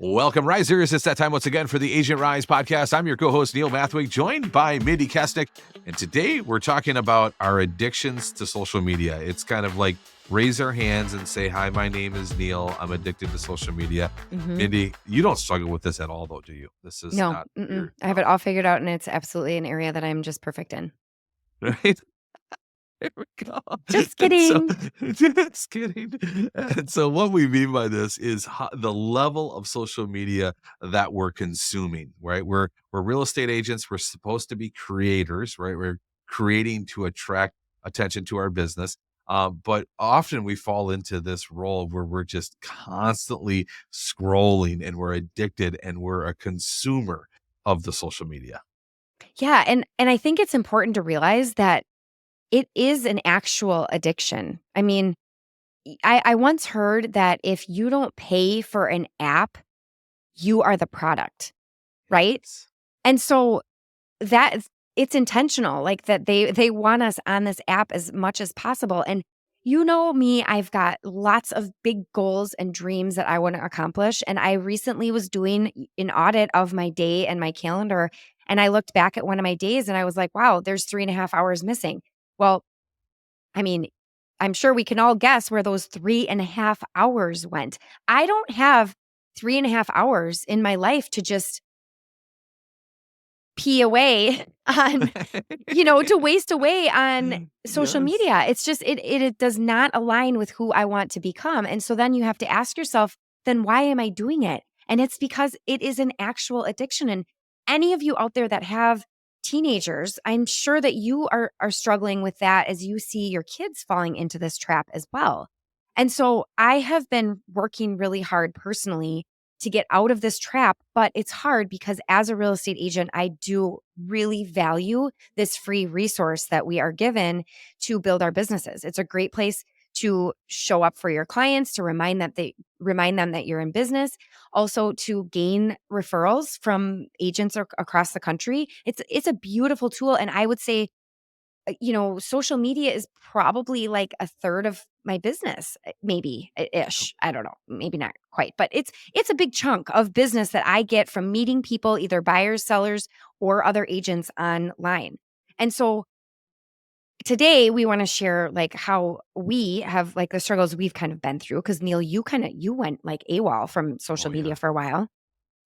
Welcome, Risers. It's that time once again for the Agent Rise podcast. I'm your co-host, Neil Mathweg, joined by Mindy Kesnick. And today we're talking about our addictions to social media. It's kind of like raise our hands and say, hi, my name is Neil. I'm addicted to social media. Mindy, you don't struggle with this at all, though, do you? This is No, not your, I have it all figured out, and it's absolutely an area that I'm just perfect in. right? There we go. Just So, kidding. just kidding. And so what we mean by this is the level of social media that we're consuming, right? We're real estate agents. We're supposed to be creators, right? We're creating to attract attention to our business. But often we fall into this role where we're just constantly scrolling and we're addicted and we're a consumer of the social media. Yeah, and I think it's important to realize that it is an actual addiction. I mean, I once heard that if you don't pay for an app, you are the product, right? Yes. And so it's intentional, like that they want us on this app as much as possible. And you know me, I've got lots of big goals and dreams that I want to accomplish. And I recently was doing an audit of my day and my calendar. And I looked back at one of my days and I was like, wow, there's 3.5 hours missing. Well, I mean, I'm sure we can all guess where those 3.5 hours went. I don't have 3.5 hours in my life to just pee away on, to waste away on social Yes. media. It's just it does not align with who I want to become. And so then you have to ask yourself, then why am I doing it? And it's because it is an actual addiction. And any of you out there that have teenagers, I'm sure that you are struggling with that as you see your kids falling into this trap as well. And so I have been working really hard personally to get out of this trap, but it's hard because as a real estate agent, I do really value this free resource that we are given to build our businesses. It's a great place to show up for your clients, to remind them that you're in business, also to gain referrals from agents across the country. It's a beautiful tool, and I would say social media is probably like a third of my business, maybe ish. I don't know, maybe not quite, but it's a big chunk of business that I get from meeting people, either buyers, sellers, or other agents online. And so today we want to share like how we have like the struggles we've kind of been through. Because Neil, you went like AWOL from social Oh, yeah. media for a while.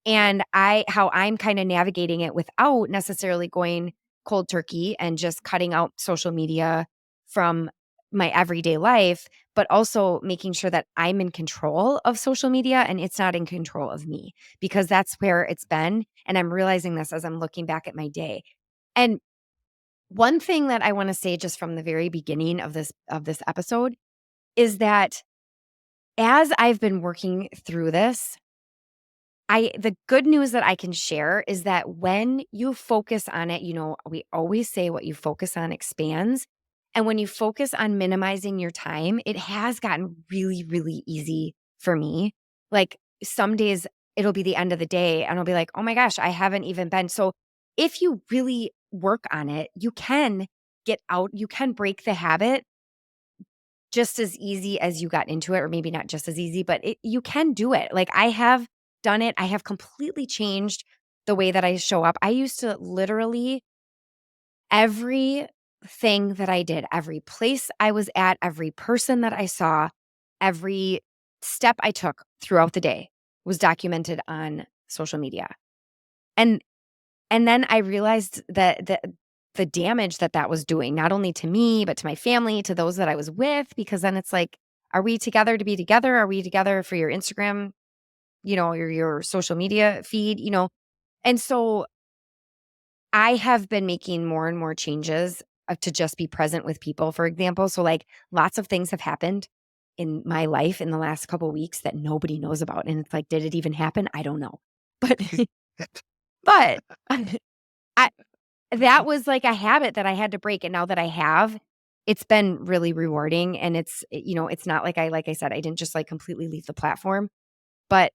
And how I'm kind of navigating it without necessarily going cold turkey and just cutting out social media from my everyday life, but also making sure that I'm in control of social media and it's not in control of me, because that's where it's been. And I'm realizing this as I'm looking back at my day. And one thing that I want to say just from the very beginning of this episode is that as I've been working through this, the good news that I can share is that when you focus on it, we always say what you focus on expands. And when you focus on minimizing your time, it has gotten really, really easy for me. Like some days it'll be the end of the day and I'll be like, oh my gosh, I haven't even been. So if you really work on it, you can get out, you can break the habit just as easy as you got into it, or maybe not just as easy, but you can do it. Like I have done it. I have completely changed the way that I show up. I used to literally everything that I did, every place I was at, every person that I saw, every step I took throughout the day was documented on social media. And and then I realized that the damage that was doing, not only to me, but to my family, to those that I was with, because then it's like, are we together to be together? Are we together for your Instagram, your social media feed, And so I have been making more and more changes to just be present with people, for example. So like lots of things have happened in my life in the last couple of weeks that nobody knows about. And it's like, did it even happen? I don't know. But but I that was like a habit that I had to break, and now that I have, it's been really rewarding, and it's not like I said, I didn't just like completely leave the platform, but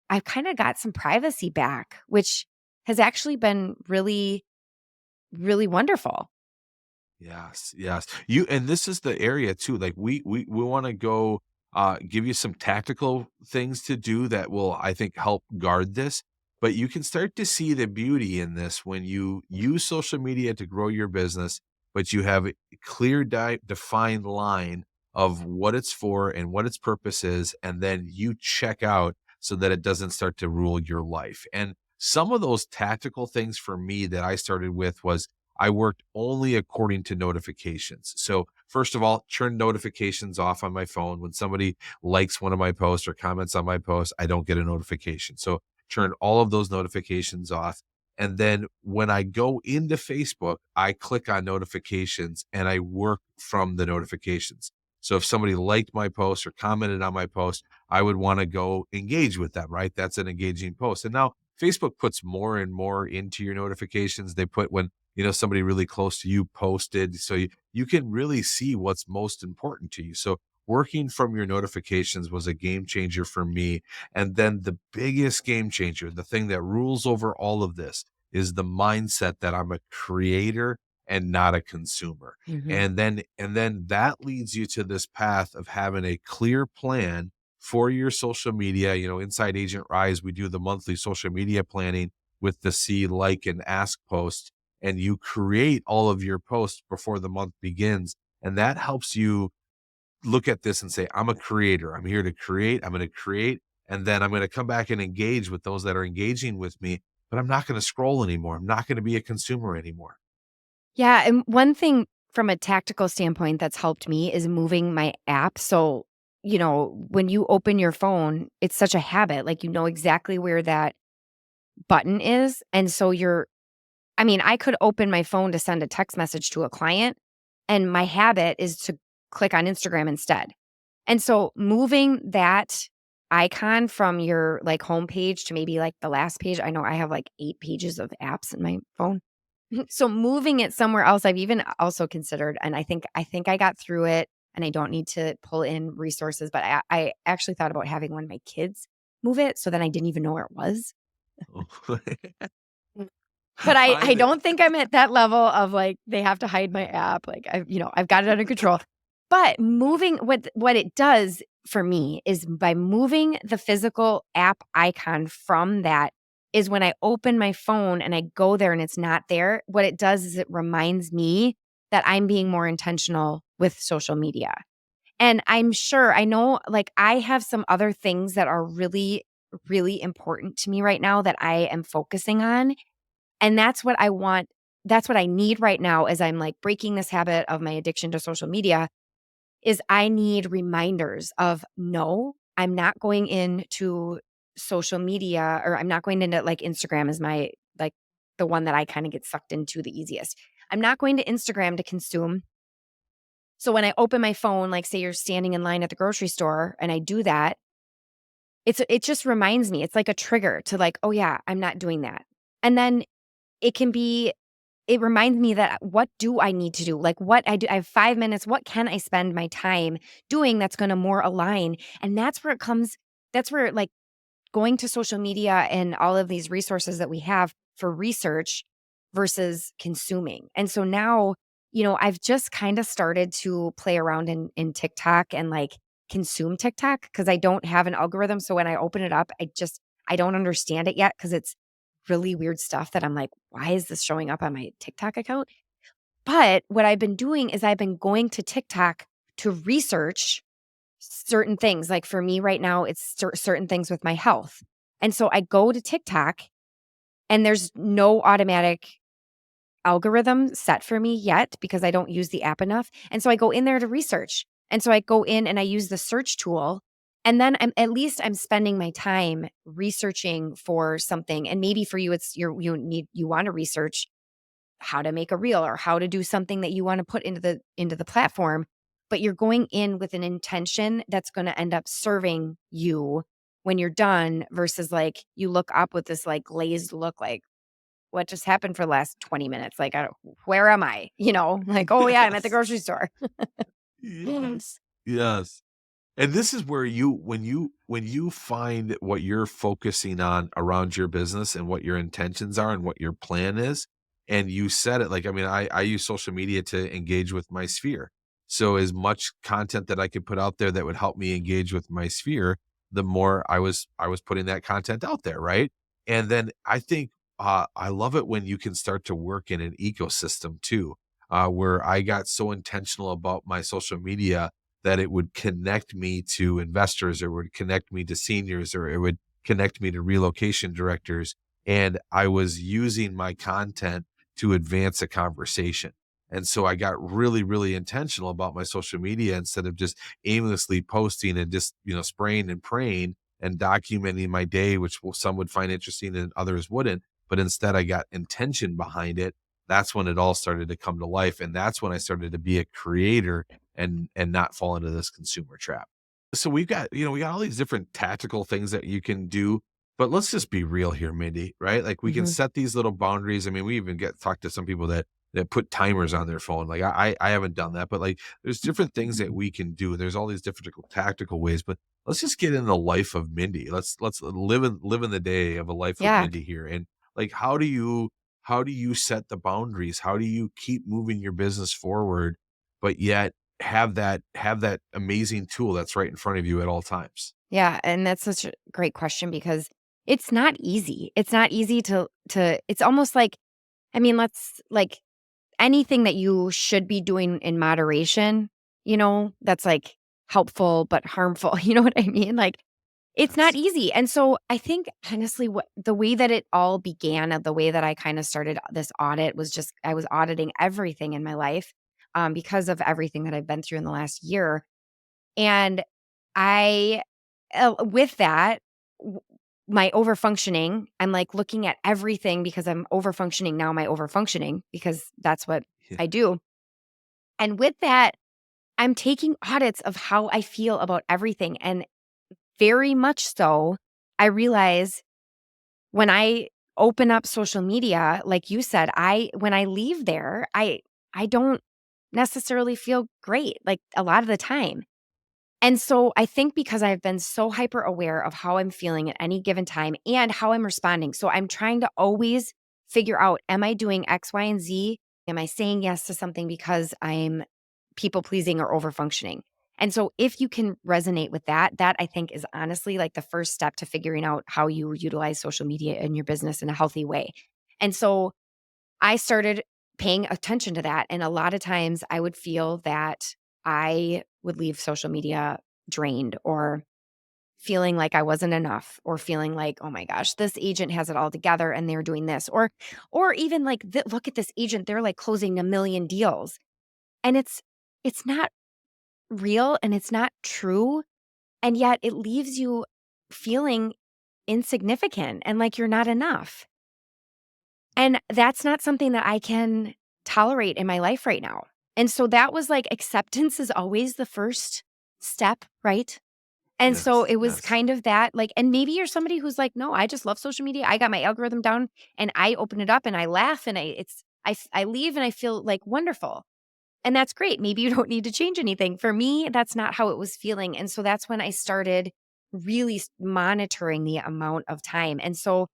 I've kinda got some privacy back, which has actually been really, really wonderful. Yes, yes. You and this is the area too. Like we want to go give you some tactical things to do that will, I think, help guard this. But you can start to see the beauty in this when you use social media to grow your business, but you have a clear, defined line of what it's for and what its purpose is, and then you check out so that it doesn't start to rule your life. And some of those tactical things for me that I started with was I worked only according to notifications. So, first of all, turn notifications off on my phone. When somebody likes one of my posts or comments on my post, I don't get a notification. So, turn all of those notifications off. And then when I go into Facebook, I click on notifications and I work from the notifications. So if somebody liked my post or commented on my post, I would want to go engage with them, right? That's an engaging post. And now Facebook puts more and more into your notifications. They put when, somebody really close to you posted. So you can really see what's most important to you. So working from your notifications was a game changer for me. And then the biggest game changer, the thing that rules over all of this is the mindset that I'm a creator and not a consumer. Mhm. And then that leads you to this path of having a clear plan for your social media. Inside Agent Rise, we do the monthly social media planning with the see, like, and ask post. And you create all of your posts before the month begins. And that helps you look at this and say, I'm a creator. I'm here to create. I'm going to create. And then I'm going to come back and engage with those that are engaging with me. But I'm not going to scroll anymore. I'm not going to be a consumer anymore. Yeah, and one thing from a tactical standpoint that's helped me is moving my app. So, when you open your phone, it's such a habit. Like, you know exactly where that button is. And so I could open my phone to send a text message to a client, and my habit is to click on Instagram instead. And so moving that icon from your like homepage to maybe like the last page, I know I have like 8 pages of apps in my phone. So moving it somewhere else, I've even also considered, and I think I got through it, and I don't need to pull in resources, but I actually thought about having one of my kids move it, so then I didn't even know where it was. Mm. But I I I think don't think I'm at that level of, like, they have to hide my app, like, I've got it under control. But moving what it does for me is by moving the physical app icon from that is when I open my phone and I go there and it's not there, what it does is it reminds me that I'm being more intentional with social media. And I know, like, I have some other things that are really, really important to me right now that I am focusing on, and that's what I need right now as I'm, like, breaking this habit of my addiction to social media, is I need reminders of, "No, I'm not going into social media," or I'm not going into, like, Instagram is my like, the one that I kinda get sucked into the easiest. I'm not going to Instagram to consume. So when I open my phone, like, say you're standing in line at the grocery store and I do that, it just reminds me, it's like a trigger to, like, "Oh, yeah, I'm not doing that." And then it can be it reminds me that what do I need to do? Like, what I have 5 minutes, what can I spend my time doing that's gonna more align? And that's where, like, going to social media and all of these resources that we have for research versus consuming. And so now, I've just kinda started to play around in TikTok and, like, consume TikTok because I don't have an algorithm, so when I open it up, I don't understand it yet because it's really weird stuff that I'm like, "Why is this showing up on my TikTok account?" But what I've been doing is I've been going to TikTok to research certain things. Like, for me right now, it's certain things with my health. And so I go to TikTok, and there's no automatic algorithm set for me yet because I don't use the app enough. And so I go in there to research. And so I go in and I use the search tool. And then I'm spending my time researching for something. And maybe for you, it's you want to research how to make a reel or how to do something that you want to put into the platform. But you're going in with an intention that's going to end up serving you when you're done versus like you look up with this like glazed look like, what just happened for the last 20 minutes? Like, I don't where am I? Like, "Oh, yeah, I'm at the yes. grocery store." Yes. Yes. And this is where when you find what you're focusing on around your business and what your intentions are and what your plan is, and you set it like, I mean, I use social media to engage with my sphere. So as much content that I could put out there that would help me engage with my sphere, the more I was putting that content out there, right? And then I think I love it when you can start to work in an ecosystem too, where I got so intentional about my social media that it would connect me to investors, or would connect me to seniors, or it would connect me to relocation directors. And I was using my content to advance a conversation. And so I got really, really intentional about my social media instead of just aimlessly posting and just, spraying and praying and documenting my day, which some would find interesting and others wouldn't. But instead, I got intention behind it. That's when it all started to come to life. And that's when I started to be a creator and not fall into this consumer trap. So we got all these different tactical things that you can do, but let's just be real here, Mindy, right? Like we can Mhm. set these little boundaries. I mean, we even get talked to some people that put timers on their phone. Like I haven't done that, but like there's different things that we can do. There's all these different tactical ways, but let's just get in the life of Mindy. Let's live in the day of a life with Yeah. Mindy here. And like how do you set the boundaries? How do you keep moving your business forward, but yet have that amazing tool that's right in front of you at all times? Yeah, and that's such a great question because it's not easy. It's not easy to it's almost like, I mean, let's like anything that you should be doing in moderation, that's like helpful but harmful. You know what I mean? Like it's not Yes. easy. And so I think honestly what the way that it all began, the way that I kind of started this audit was just I was auditing everything in my life because of everything that I've been through in the last year. And I with that, w my overfunctioning, I'm, like, looking at everything because I'm overfunctioning now, my overfunctioning, because that's what Yeah. I do, and with that, I'm taking audits of how I feel about everything, and very much so, I realize when I open up social media, like you said, I when I leave there, I don't necessarily feel great, like, a lot of the time. And so I think because I've been so hyper aware of how I'm feeling at any given time and how I'm responding. So I'm trying to always figure out, am I doing X, Y, and Z? Am I saying yes to something because I'm people pleasing or over functioning? And so if you can resonate with that, that I think is honestly like the first step to figuring out how you utilize social media in your business in a healthy way. And so I started paying attention to that, and a lot of times I would feel that I would leave social media drained or feeling like I wasn't enough or feeling like, "Oh my gosh, this agent has it all together and they're doing this." Or even like, "Look at this agent, they're like closing a million deals." And it's not real and it's not true, and yet it leaves you feeling insignificant and like you're not enough. And that's not something that I can tolerate in my life right now. And so that was like acceptance is always the first step, right? And so Yes. it was Yes. kind of that like and maybe you're somebody who's like, "No, I just love social media. I got my algorithm down and I open it up and I laugh and I leave and I feel like wonderful." And that's great. Maybe you don't need to change anything. For me, that's not how it was feeling. And so that's when I started really monitoring the amount of time. And so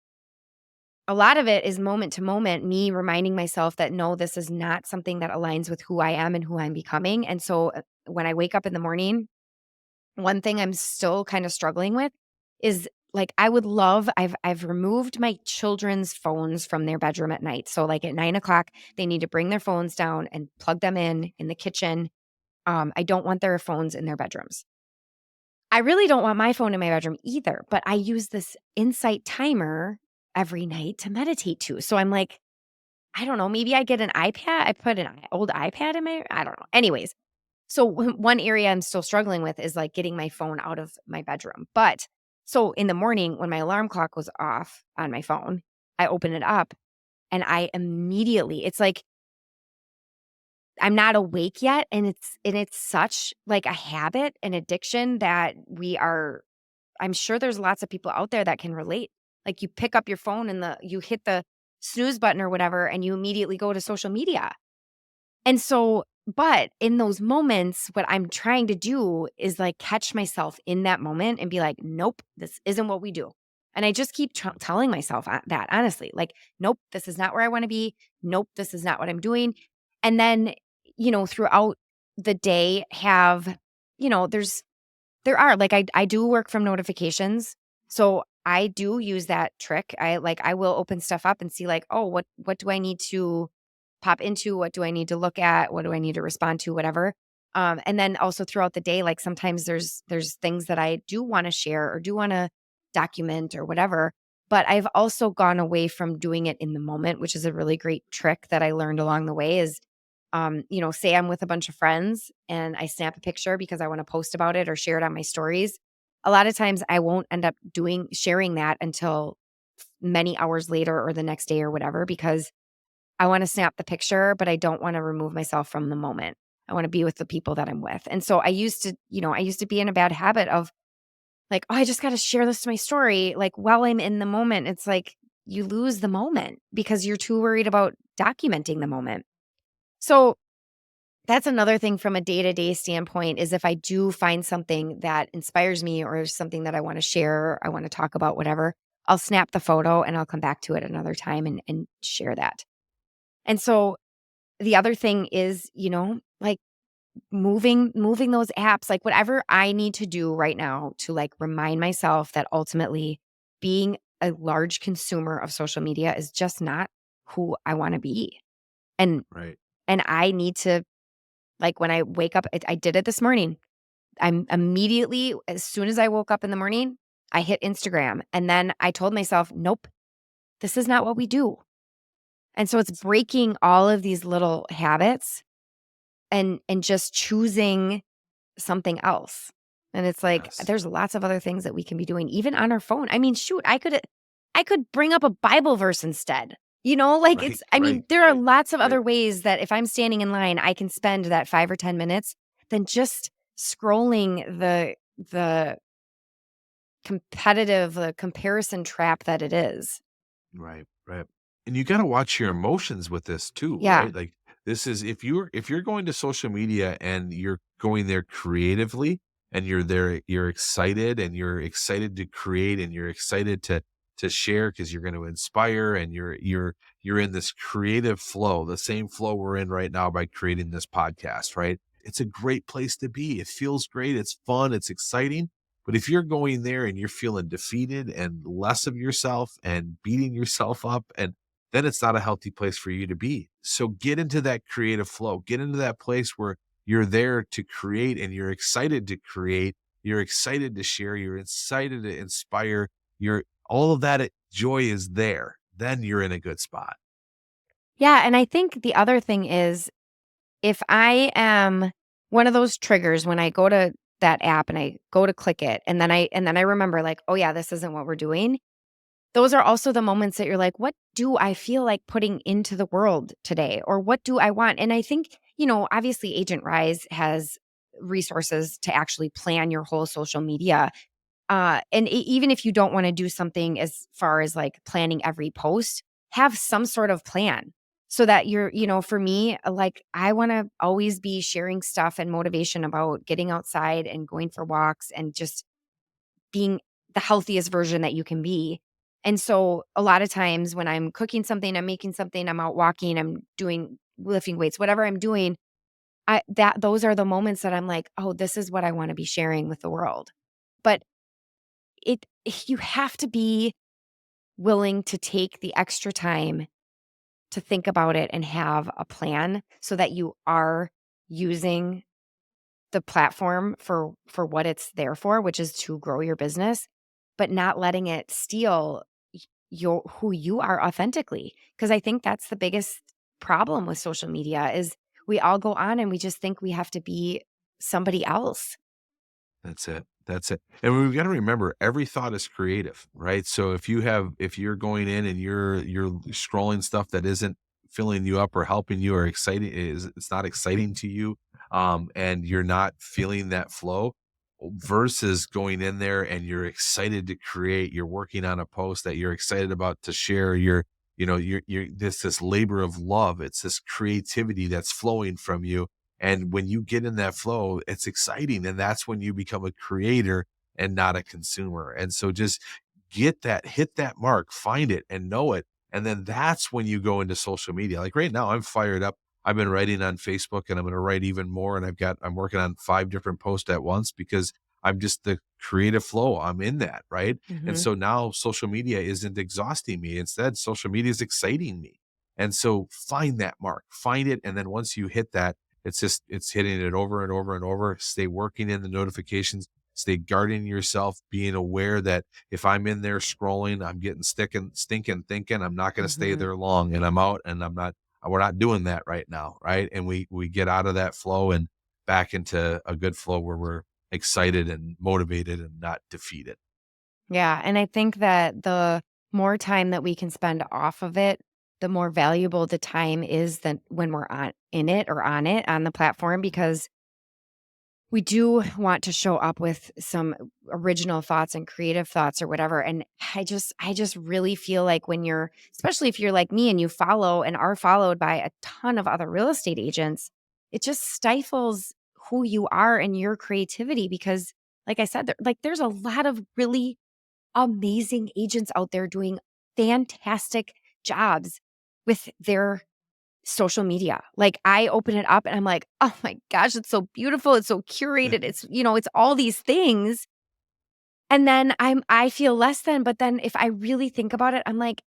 a lot of it is moment to moment, me reminding myself that, no, this is not something that aligns with who I am and who I'm becoming. And so when I wake up in the morning, one thing I'm still kind of struggling with is like I would love I've removed my children's phones from their bedroom at night. So like at 9 o'clock, they need to bring their phones down and plug them in the kitchen. I don't want their phones in their bedrooms. I really don't want my phone in my bedroom either, but I use this insight timer every night to meditate to. So I'm like, I don't know, maybe I get an iPad. I put an old iPad in my I don't know. Anyways, so one area I'm still struggling with is like getting my phone out of my bedroom. But so in the morning when my alarm clock was off on my phone, I open it up and I immediately it's like I'm not awake yet and it's such like a habit and addiction that we are I'm sure there's lots of people out there that can relate. Like you pick up your phone and you hit the snooze button or whatever and you immediately go to social media. And so, but in those moments, what I'm trying to do is like catch myself in that moment and be like, nope, this isn't what we do. And I just keep telling myself that honestly, like, nope, this is not where I want to be. Nope, this is not what I'm doing. And then, throughout the day have, there are, like, I do work from notifications, so I do use that trick. I will open stuff up and see, like, "Oh, what do I need to pop into? What do I need to look at? What do I need to respond to?" Whatever. And then also throughout the day, like, sometimes there's things that I do wanna share or do wanna document or whatever, but I've also gone away from doing it in the moment, which is a really great trick that I learned along the way is, say I'm with a bunch of friends and I snap a picture because I want to post about it or share it on my stories. A lot of times I won't end up sharing that until many hours later or the next day or whatever because I want to snap the picture, but I don't want to remove myself from the moment. I want to be with the people that I'm with. And so I used to be in a bad habit of like, oh, I just got to share this to my story. Like while I'm in the moment, it's like you lose the moment because you're too worried about documenting the moment. So that's another thing from a day-to-day standpoint is if I do find something that inspires me or something that I wanna share, I wanna talk about, whatever, I'll snap the photo and I'll come back to it another time and share that. And so the other thing is, like moving those apps, like whatever I need to do right now to like remind myself that ultimately being a large consumer of social media is just not who I wanna be. And Right. and I need to like, when I wake up I did it this morning. I'm immediately as soon as I woke up in the morning, I hit Instagram, and then I told myself, "Nope, this is not what we do." And so it's breaking all of these little habits and just choosing something else. And it's like, Yes. there's lots of other things that we can be doing even on our phone. I mean, shoot, I could bring up a Bible verse instead. Like Right. I Right. mean, there are lots of Right. other ways that if I'm standing in line, I can spend that 5 or 10 minutes than just scrolling the the comparison trap that it is. Right, right. And you gotta watch your emotions with this too, Yeah. right? Like, this is if you're going to social media and you're going there creatively and you're excited and you're excited to create and you're excited to share because you're gonna inspire and you're in this creative flow, the same flow we're in right now by creating this podcast, right? It's a great place to be. It feels great, it's fun, it's exciting, but if you're going there and you're feeling defeated and less of yourself and beating yourself up, and then it's not a healthy place for you to be. So get into that creative flow. Get into that place where you're there to create and you're excited to create. You're excited to share. You're excited to inspire. You're all of that joy is there. Then you're in a good spot. Yeah, and I think the other thing is if I am one of those triggers when I go to that app and I go to click it and then I remember like, "Oh yeah, this isn't what we're doing." Those are also the moments that you're like, "What do I feel like putting into the world today?" Or what do I want? And I think, obviously Agent Rise has resources to actually plan your whole social media. And even if you don't want to do something as far as like planning every post, have some sort of plan so that for me, like I want to always be sharing stuff and motivation about getting outside and going for walks and just being the healthiest version that you can be. And so a lot of times when I'm cooking something, I'm making something, I'm out walking, I'm doing lifting weights, whatever I'm doing, those are the moments that I'm like, "Oh, this is what I want to be sharing with the world." But it you have to be willing to take the extra time to think about it and have a plan so that you are using the platform for what it's there for, which is to grow your business, but not letting it steal your who you are authentically. Because I think that's the biggest problem with social media is we all go on and we just think we have to be somebody else. That's it. That's it. And we've got to remember every thought is creative, right? So if you're going in and you're scrolling stuff that isn't filling you up or helping you or exciting is it's not exciting to you, and you're not feeling that flow versus going in there and you're excited to create, you're working on a post that you're excited about to share, you're this labor of love. It's this creativity that's flowing from you, and when you get in that flow, it's exciting. And that's when you become a creator and not a consumer. And so just hit that mark, find it and know it. And then that's when you go into social media. Like right now, I'm fired up. I've been writing on Facebook, and I'm going to write even more. And I'm working on 5 different posts at once because I'm just the creative flow. I'm in that. Right. And Mhm. so now social media isn't exhausting me. Instead, social media is exciting me. And so find that mark, find it. And then once you hit that, it's hitting it over and over and over. Stay working in the notifications, stay guarding yourself, being aware that if I'm in there scrolling, I'm getting stinking thinking, I'm not going to stay Mhm. there long, and I'm out, and we're not doing that right now. Right. And we get out of that flow and back into a good flow where we're excited and motivated and not defeated. Yeah, and I think that the more time that we can spend off of it, the more valuable the time is than when we're on in it or on it on the platform because we do want to show up with some original thoughts and creative thoughts or whatever. And I just really feel like when you're, especially if you're like me and you follow and are followed by a ton of other real estate agents, it just stifles who you are and your creativity because like I said, there's a lot of really amazing agents out there doing fantastic jobs with their social media. Like I open it up and I'm like, "Oh my gosh, it's so beautiful. It's so curated. It's all these things." And then I feel less than, but then if I really think about it, I'm like,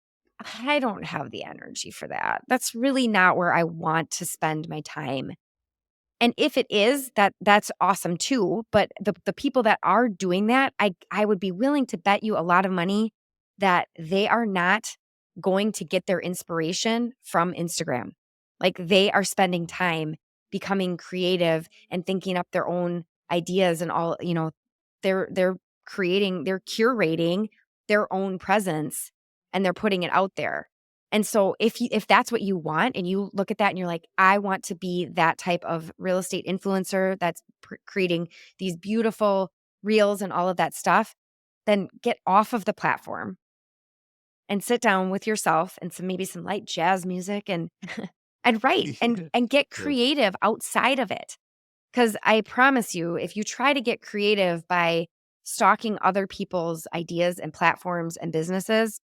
I don't have the energy for that. That's really not where I want to spend my time. And if it is, that's awesome too, but the people that are doing that, I would be willing to bet you a lot of money that they are not going to get their inspiration from Instagram. Like, they are spending time becoming creative and thinking up their own ideas and all, they're they're curating their own presence and they're putting it out there. And so if that's what you want and you look at that and you're like, "I want to be that type of real estate influencer that's creating these beautiful reels and all of that stuff," then get off of the platform and sit down with yourself and maybe some light jazz music and and write and get Yeah. creative outside of it. Because I promise you, if you try to get creative by stalking other people's ideas and platforms and businesses,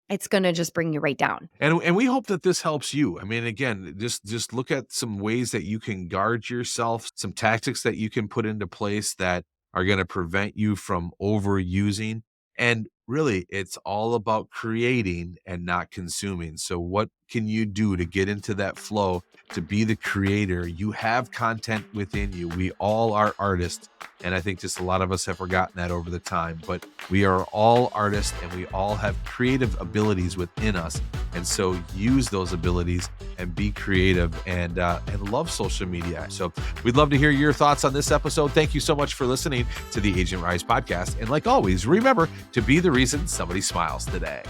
it's gonna just bring you right down. And we hope that this helps you. I mean, again, just look at some ways that you can guard yourself, some tactics that you can put into place that are going to prevent you from overusing. And really, it's all about creating and not consuming. So what can you do to get into that flow, to be the creator? You have content within you. We all are artists. And I think just a lot of us have forgotten that over the time, but we are all artists and we all have creative abilities within us. And so use those abilities and be creative and love social media. So we'd love to hear your thoughts on this episode. Thank you so much for listening to the Agent Rise podcast. And like always, remember to be the reason somebody smiles today.